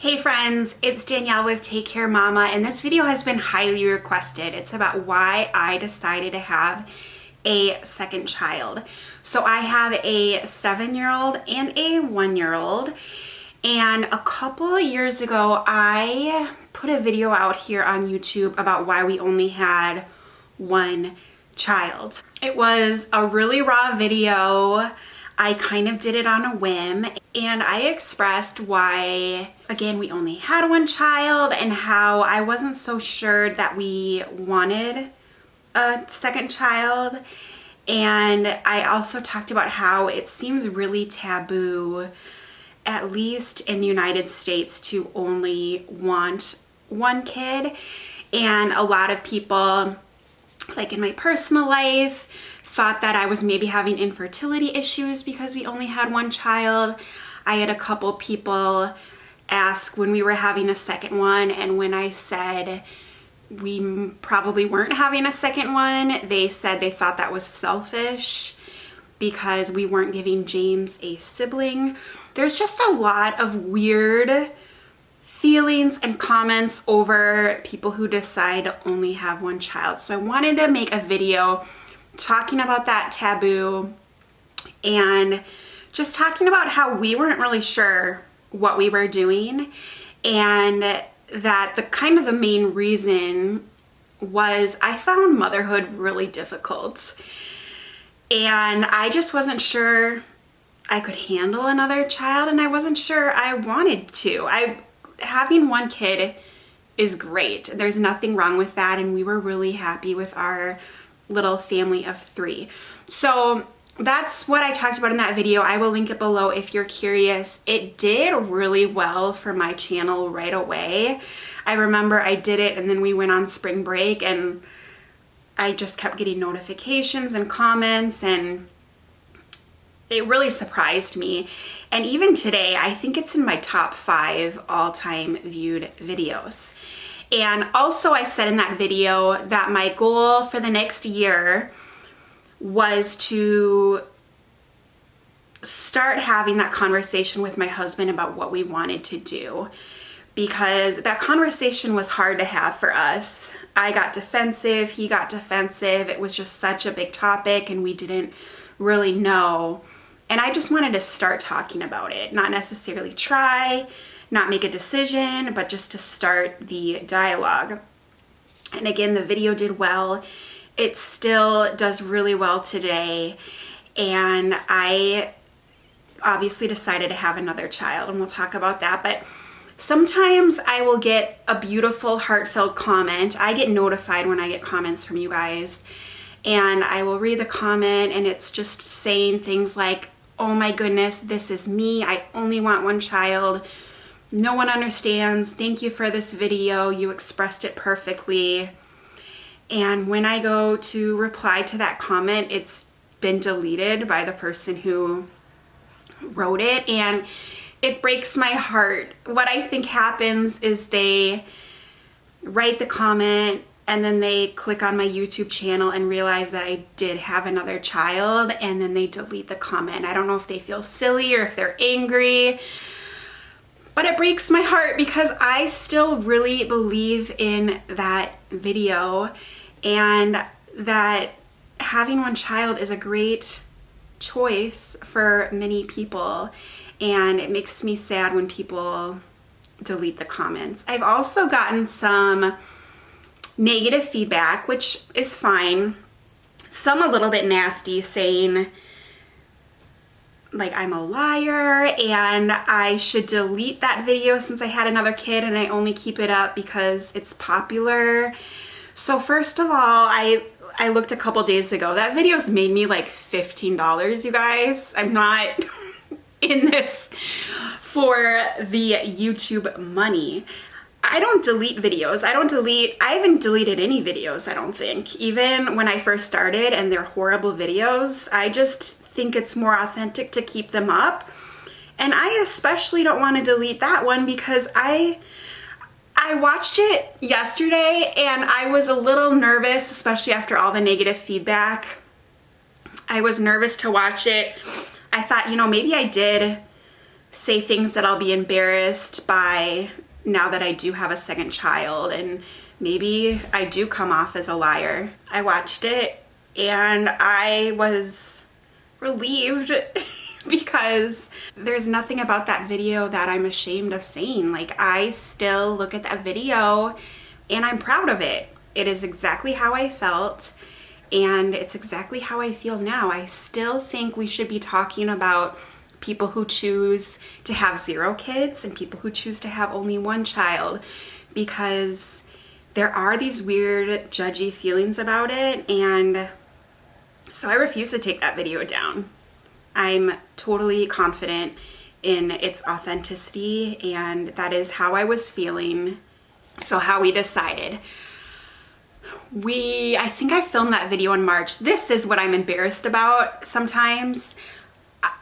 Hey friends, it's Danielle with Take Care Mama, and this video has been highly requested. It's about why I decided to have a second child. So I have a 7-year-old and a 1-year-old, and a couple of years ago I put a video out here on YouTube about why we only had one child. It was a really raw video. I kind of did it on a whim, and I expressed why, again, we only had one child and how I wasn't so sure that we wanted a second child. And I also talked about how it seems really taboo, at least in the United States, to only want one kid. And a lot of people, like in my personal life, thought that I was maybe having infertility issues because we only had one child. I had a couple people ask when we were having a second one, and when I said we probably weren't having a second one, they said they thought that was selfish because we weren't giving James a sibling. There's just a lot of weird feelings and comments over people who decide to only have one child. So I wanted to make a video talking about that taboo and just talking about how we weren't really sure what we were doing, and that the main reason was I found motherhood really difficult, and I just wasn't sure I could handle another child, and I wasn't sure I wanted to. Having one kid is great. There's nothing wrong with that, and we were really happy with our little family of 3. So that's what I talked about in that video. I will link it below if you're curious. It did really well for my channel right away. I remember I did it and then we went on spring break and I just kept getting notifications and comments, and it really surprised me. And even today, I think it's in my top 5 all-time viewed videos. And also I said in that video that my goal for the next year was to start having that conversation with my husband about what we wanted to do, because that conversation was hard to have for us. I got defensive, he got defensive. It was just such a big topic and we didn't really know. And I just wanted to start talking about it, not necessarily try, not make a decision, but just to start the dialogue. And again, the video did well. It still does really well today. And I obviously decided to have another child, and we'll talk about that. But sometimes I will get a beautiful, heartfelt comment. I get notified when I get comments from you guys, and I will read the comment, and it's just saying things like, "Oh my goodness, this is me. I only want one child. No one understands. Thank you for this video. You expressed it perfectly." And when I go to reply to that comment, it's been deleted by the person who wrote it, and it breaks my heart. What I think happens is they write the comment and then they click on my YouTube channel and realize that I did have another child, and then they delete the comment. I don't know if they feel silly or if they're angry, but it breaks my heart because I still really believe in that video and that having one child is a great choice for many people, and it makes me sad when people delete the comments. I've also gotten some negative feedback, which is fine. Some a little bit nasty, saying like I'm a liar and I should delete that video since I had another kid and I only keep it up because it's popular. So first of all, I looked a couple days ago. That video's made me like $15, you guys. I'm not in this for the YouTube money. I don't delete videos. I haven't deleted any videos, I don't think. Even when I first started and they're horrible videos, I just think it's more authentic to keep them up. And I especially don't want to delete that one because I watched it yesterday and I was a little nervous, especially after all the negative feedback. I was nervous to watch it. I thought, maybe I did say things that I'll be embarrassed by now that I do have a second child, and maybe I do come off as a liar. I watched it and I was relieved because there's nothing about that video that I'm ashamed of saying. Like, I still look at that video and I'm proud of it. It is exactly how I felt, and it's exactly how I feel now. I still think we should be talking about people who choose to have 0 kids and people who choose to have only 1 child, because there are these weird judgy feelings about it, and so I refuse to take that video down. I'm totally confident in its authenticity, and that is how I was feeling. So how we decided. I think I filmed that video in March. This is what I'm embarrassed about sometimes.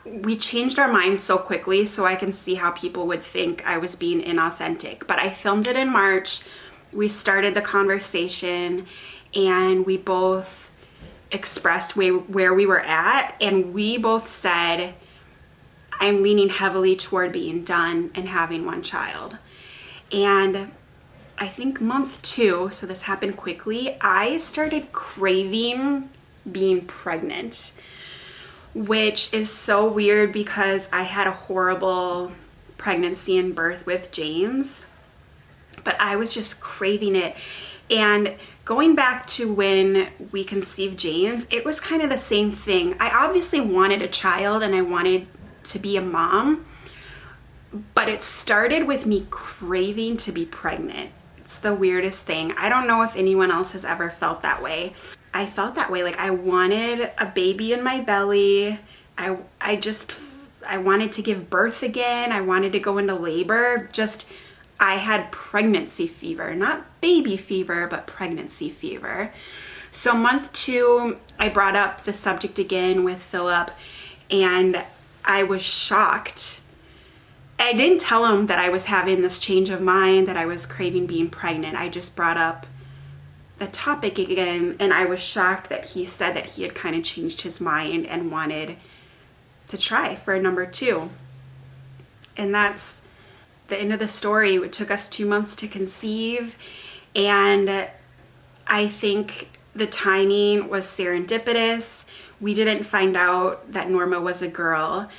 We changed our minds so quickly, so I can see how people would think I was being inauthentic. But I filmed it in March. We started the conversation and we both expressed where we were at, and we both said, I'm leaning heavily toward being done and having 1 child. And I think month 2, so this happened quickly, I started craving being pregnant, which is so weird because I had a horrible pregnancy and birth with James, but I was just craving it. And going back to when we conceived James, it was kind of the same thing. I obviously wanted a child and I wanted to be a mom, but it started with me craving to be pregnant. It's the weirdest thing. I don't know if anyone else has ever felt that way. I felt that way. Like, I wanted a baby in my belly. I wanted to give birth again. I wanted to go into labor. I had pregnancy fever, not baby fever, but pregnancy fever. So month 2, I brought up the subject again with Philip, and I was shocked. I didn't tell him that I was having this change of mind, that I was craving being pregnant. I just brought up the topic again, and I was shocked that he said that he had kind of changed his mind and wanted to try for a number 2. And that's the end of the story. It took us 2 months to conceive, and I think the timing was serendipitous. We didn't find out that Norma was a girl.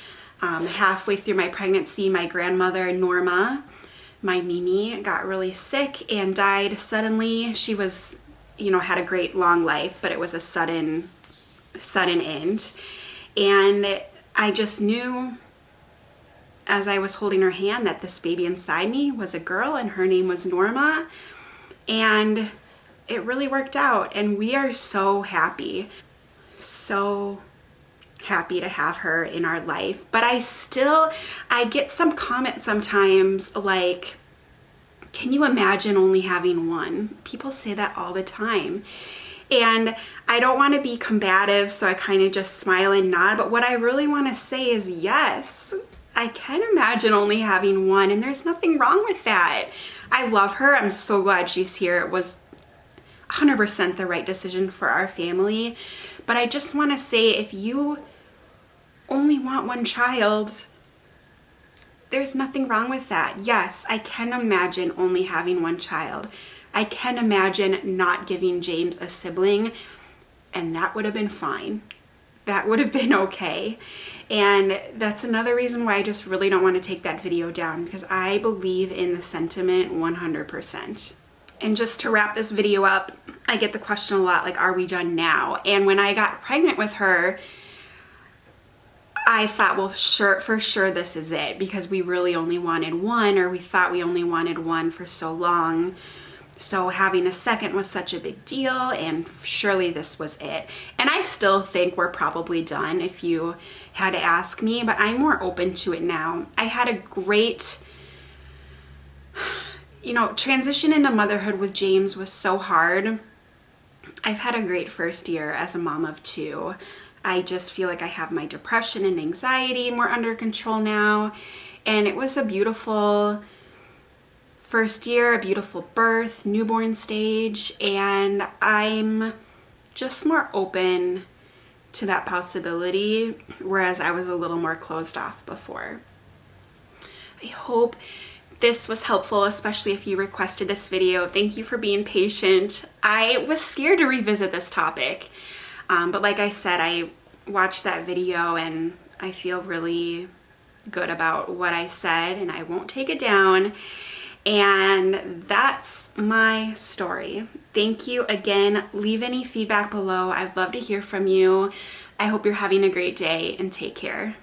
Halfway through my pregnancy, my grandmother, Norma, my Mimi, got really sick and died suddenly. She was, had a great long life, but it was a sudden end. And I just knew as I was holding her hand that this baby inside me was a girl, and her name was Norma. And it really worked out, and we are so happy to have her in our life. But I get some comments sometimes like, can you imagine only having 1? People say that all the time. And I don't want to be combative, so I kind of just smile and nod. But what I really want to say is, yes, I can imagine only having 1, and there's nothing wrong with that. I love her. I'm so glad she's here. It was 100% the right decision for our family. But I just want to say, if you only want 1 child, there's nothing wrong with that. Yes, I can imagine only having 1 child. I can imagine not giving James a sibling, and that would have been fine. That would have been okay. And that's another reason why I just really don't want to take that video down, because I believe in the sentiment 100%. And just to wrap this video up, I get the question a lot, like, are we done now? And when I got pregnant with her, I thought, well, for sure this is it, because we really only wanted 1, or we thought we only wanted 1 for so long. So having a second was such a big deal, and surely this was it. And I still think we're probably done if you had to ask me, but I'm more open to it now. I had a great, transition into motherhood with James was so hard. I've had a great first year as a mom of 2. I just feel like I have my depression and anxiety more under control now. And it was a beautiful first year, a beautiful birth, newborn stage, and I'm just more open to that possibility, whereas I was a little more closed off before. I hope this was helpful, especially if you requested this video. Thank you for being patient. I was scared to revisit this topic, but like I said, I watched that video and I feel really good about what I said, and I won't take it down. And that's my story. Thank you again. Leave any feedback below. I'd love to hear from you. I hope you're having a great day, and take care.